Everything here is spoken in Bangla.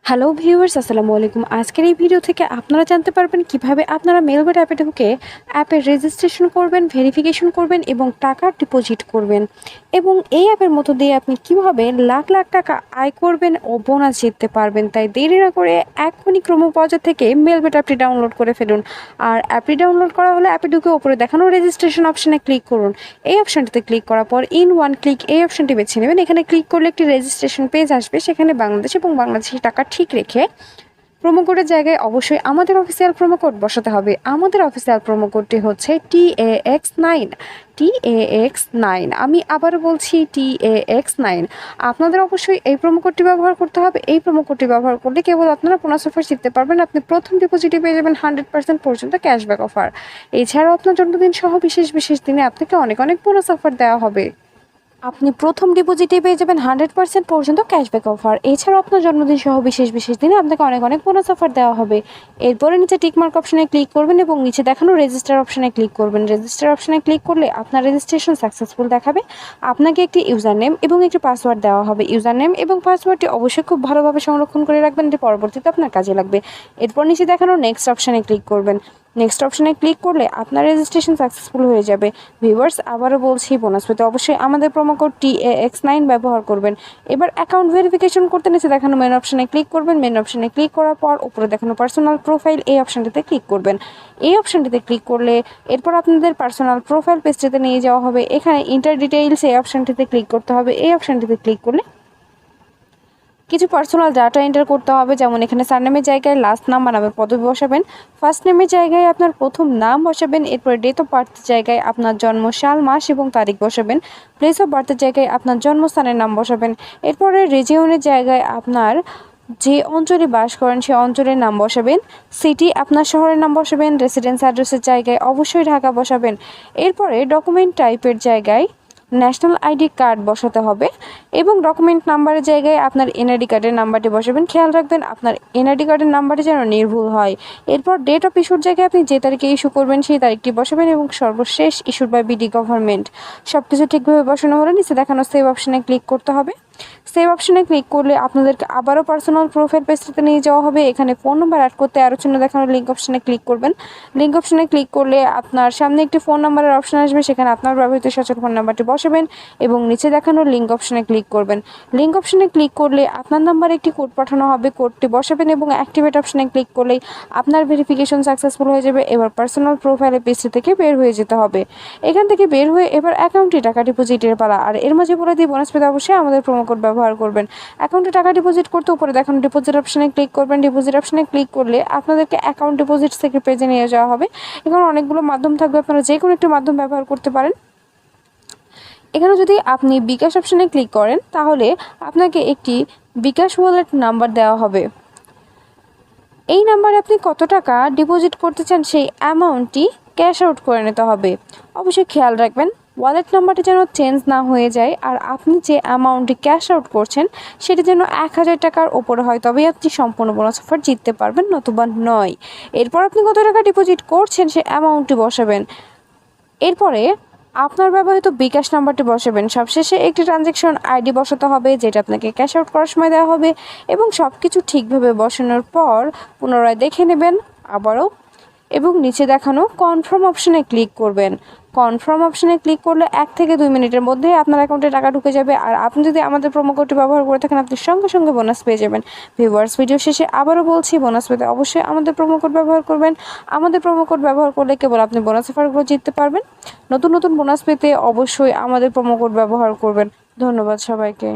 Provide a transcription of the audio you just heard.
হ্যালো ভিউয়ার্স, আসসালামু আলাইকুম। আজকের এই ভিডিও থেকে আপনারা জানতে পারবেন কিভাবে আপনারা মেলবেট অ্যাপে ঢুকে অ্যাপে রেজিস্ট্রেশন করবেন, ভেরিফিকেশন করবেন এবং টাকা ডিপোজিট করবেন। এবং এই অ্যাপের মধ্য দিয়ে আপনি কিভাবে লাখ লাখ টাকা আয় করবেন ও বোনাস জিততে পারবেন। তাই দেরি না করে এখনই ক্রোমো ব্রাউজার থেকে মেলবেট অ্যাপটি ডাউনলোড করে ফেলুন। আর অ্যাপটি ডাউনলোড করা হলে অ্যাপে ঢুকে ওপরে দেখানো রেজিস্ট্রেশন অপশানে ক্লিক করুন। এই অপশানটিতে ক্লিক করার পর ইন ওয়ান ক্লিক এই অপশানটি বেছে নেবেন। এখানে ক্লিক করলে একটি রেজিস্ট্রেশন পেজ আসবে, সেখানে বাংলাদেশ এবং বাংলাদেশি টাকা ঠিক রেখে প্রোমো কোডের জায়গায় অবশ্যই আমাদের অফিসিয়াল প্রোমো কোড বসাতে হবে। আমাদের অফিসিয়াল প্রোমো কোডটি হচ্ছে TAX9 TAX9। আমি আবারও বলছি TAX9। আপনাদের অবশ্যই এই প্রোমো কোডটি ব্যবহার করতে হবে। এই প্রোমো কোডটি ব্যবহার করলে কেবল আপনারা বোনাস অফার জিততে পারবেন। আপনি প্রথম ডিপোজিটে পেয়ে যাবেন 100% পর্যন্ত ক্যাশব্যাক অফার। এছাড়াও আপনার জন্মদিন সহ বিশেষ বিশেষ দিনে আপনাকে অনেক অনেক বোনাস অফার দেওয়া হবে। আপনি প্রথম ডিপোজিটে পেয়ে যাবেন 100% পর্যন্ত ক্যাশব্যাক অফার। এছাড়াও আপনার জন্মদিন সহ বিশেষ বিশেষ দিনে আপনাকে অনেক অনেক বোনাস অফার দেওয়া হবে। এরপরে নিচে টিকমার্ক অপশানে ক্লিক করবেন এবং নিচে দেখানো রেজিস্টার অপশানে ক্লিক করবেন। রেজিস্টার অপশানে ক্লিক করলে আপনার রেজিস্ট্রেশন সাকসেসফুল দেখাবে। আপনাকে একটি ইউজার নেম এবং একটি পাসওয়ার্ড দেওয়া হবে। ইউজার নেম এবং পাসওয়ার্ডটি অবশ্যই খুব ভালোভাবে সংরক্ষণ করে রাখবেন, এটি পরবর্তীতে আপনার কাজে লাগবে। এরপর নিচে দেখানো নেক্সট অপশানে ক্লিক করবেন। নেক্সট অপশানে ক্লিক করলে আপনার রেজিস্ট্রেশন সাকসেসফুল হয়ে যাবে। ভিউয়ার্স, আবারও বলছি, বোনাস পেতে অবশ্যই আমাদের প্রোমো কোড TAX9 ব্যবহার করবেন। এবার অ্যাকাউন্ট ভেরিফিকেশন করতে নিচে দেখানো মেন অপশানে ক্লিক করবেন। মেন অপশানে ক্লিক করার পর উপরে দেখানো পার্সোনাল প্রোফাইল এই অপশানটিতে ক্লিক করবেন। এই অপশানটিতে ক্লিক করলে এরপর আপনাদের পার্সোনাল প্রোফাইল পেজটিতে নিয়ে যাওয়া হবে। এখানে ইন্টার ডিটেইলস এই অপশানটিতে ক্লিক করতে হবে। এই অপশানটিতে ক্লিক করলে কিছু পার্সোনাল ডাটা এন্টার করতে হবে, যেমন এখানে সারনেমের জায়গায় লাস্ট নাম বা নামের পদবি বসাবেন, ফার্স্ট নেমের জায়গায় আপনার প্রথম নাম বসাবেন, এরপরে ডেট অফ বার্থের জায়গায় আপনার জন্ম সাল, মাস এবং তারিখ বসাবেন, প্লেস অফ বার্থের জায়গায় আপনার জন্মস্থানের নাম বসাবেন, এরপরে রিজিয়নের জায়গায় আপনার যে অঞ্চলে বাস করেন সেই অঞ্চলের নাম বসাবেন, সিটি আপনার শহরের নাম বসাবেন, রেসিডেন্স অ্যাড্রেসের জায়গায় অবশ্যই ঢাকা বসাবেন। এরপরে ডকুমেন্ট টাইপের জায়গায় ন্যাশনাল আইডি কার্ড বসাতে হবে এবং ডকুমেন্ট নাম্বারের জায়গায় আপনার এনআইডি কার্ডের নাম্বারটি বসাবেন। খেয়াল রাখবেন আপনার এনআইডি কার্ডের নাম্বারটি যেন নির্ভুল হয়। এরপর ডেট অফ ইস্যুর জায়গায় আপনি যে তারিখে ইস্যু করবেন সেই তারিখটি বসাবেন এবং সর্বশেষ ইস্যুড বাই বিডি গভর্নমেন্ট। সব কিছু ঠিকভাবে বসানো হলে নিচে দেখানো সেভ অপশানে ক্লিক করতে হবে। সেভ অপশানে ক্লিক করলে আপনাদেরকে আবারও পার্সোনাল প্রোফাইল পেজটিতে নিয়ে যাওয়া হবে। এখানে ফোন নাম্বার অ্যাড করতে আরও চিহ্ন দেখানো লিঙ্ক অপশানে ক্লিক করবেন। লিঙ্ক অপশানে ক্লিক করলে আপনার সামনে একটি ফোন নাম্বারের অপশান আসবে, সেখানে আপনার ব্যবহৃত সচল ফোন নাম্বারটি বসাবেন এবং নিচে দেখানো লিঙ্ক অপশানে ক্লিক করবেন। লিঙ্ক অপশানে ক্লিক করলে আপনার নাম্বারে একটি কোড পাঠানো হবে, কোডটি বসাবেন এবং অ্যাক্টিভেট অপশানে ক্লিক করলেই আপনার ভেরিফিকেশন সাকসেসফুল হয়ে যাবে। এবার পার্সোনাল প্রোফাইলের পেজটি থেকে বের হয়ে যেতে হবে। এখান থেকে বের হয়ে এবার অ্যাকাউন্টে টাকা ডিপোজিটের পালা। আর এর মাঝে বলে দিয়ে বোনাস পেতে অবশ্যই আমাদের প্রোমো কোড ব্যবহার করবেন। অ্যাকাউন্টে টাকা ডিপোজিট করতে উপরে দেখানো ডিপোজিট অপশানে ক্লিক করবেন। ডিপোজিট অপশানে ক্লিক করলে আপনাদেরকে অ্যাকাউন্ট ডিপোজিট থেকে পেজে নিয়ে যাওয়া হবে। এখানে অনেকগুলো মাধ্যম থাকবে, আপনারা যে কোনো একটি মাধ্যম ব্যবহার করতে পারেন। এখানে যদি আপনি বিকাশ অপশানে ক্লিক করেন তাহলে আপনাকে একটি বিকাশ ওয়ালেট নাম্বার দেওয়া হবে। এই নাম্বারে আপনি কত টাকা ডিপোজিট করতে চান সেই অ্যামাউন্টটি ক্যাশ আউট করে নিতে হবে। অবশ্যই খেয়াল রাখবেন ওয়ালেট নাম্বারটি যেন চেঞ্জ না হয়ে যায়, আর আপনি যে অ্যামাউন্টটি ক্যাশ আউট করছেন সেটি যেন 1000 টাকার ওপরে হয়, তবেই আপনি সম্পূর্ণ বোনাস অফার জিততে পারবেন, নতুবা নয়। এরপর আপনি কত টাকা ডিপোজিট করছেন সেই অ্যামাউন্টটি বসাবেন। এরপরে আপনার ব্যবহৃত বিকাশ নাম্বারটি বসাবেন। সবশেষে একটি ট্রানজ্যাকশন আইডি বসাতে হবে, যেটা আপনাকে ক্যাশ আউট করার সময় দেওয়া হবে এবং সব কিছু ঠিকভাবে বসানোর পর পুনরায় দেখে নেবেন আবারও এবং নিচে দেখানো কনফার্ম অপশানে ক্লিক করবেন। কনফার্ম অপশানে ক্লিক করলে 1 থেকে 2 মিনিটের মধ্যে আপনার অ্যাকাউন্টে টাকা ঢুকে যাবে। আর আপনি যদি আমাদের প্রোমো কোডটি ব্যবহার করে থাকেন আপনি সঙ্গে সঙ্গে বোনাস পেয়ে যাবেন। ভিউয়ার্স, ভিডিও শেষে আবারও বলছি, বোনাস পেতে অবশ্যই আমাদের প্রোমো কোড ব্যবহার করবেন। আমাদের প্রোমো কোড ব্যবহার করলে কেবল আপনি বোনাস অফারগুলো জিততে পারবেন। নতুন নতুন বোনাস পেতে অবশ্যই আমাদের প্রোমো কোড ব্যবহার করবেন। ধন্যবাদ সবাইকে।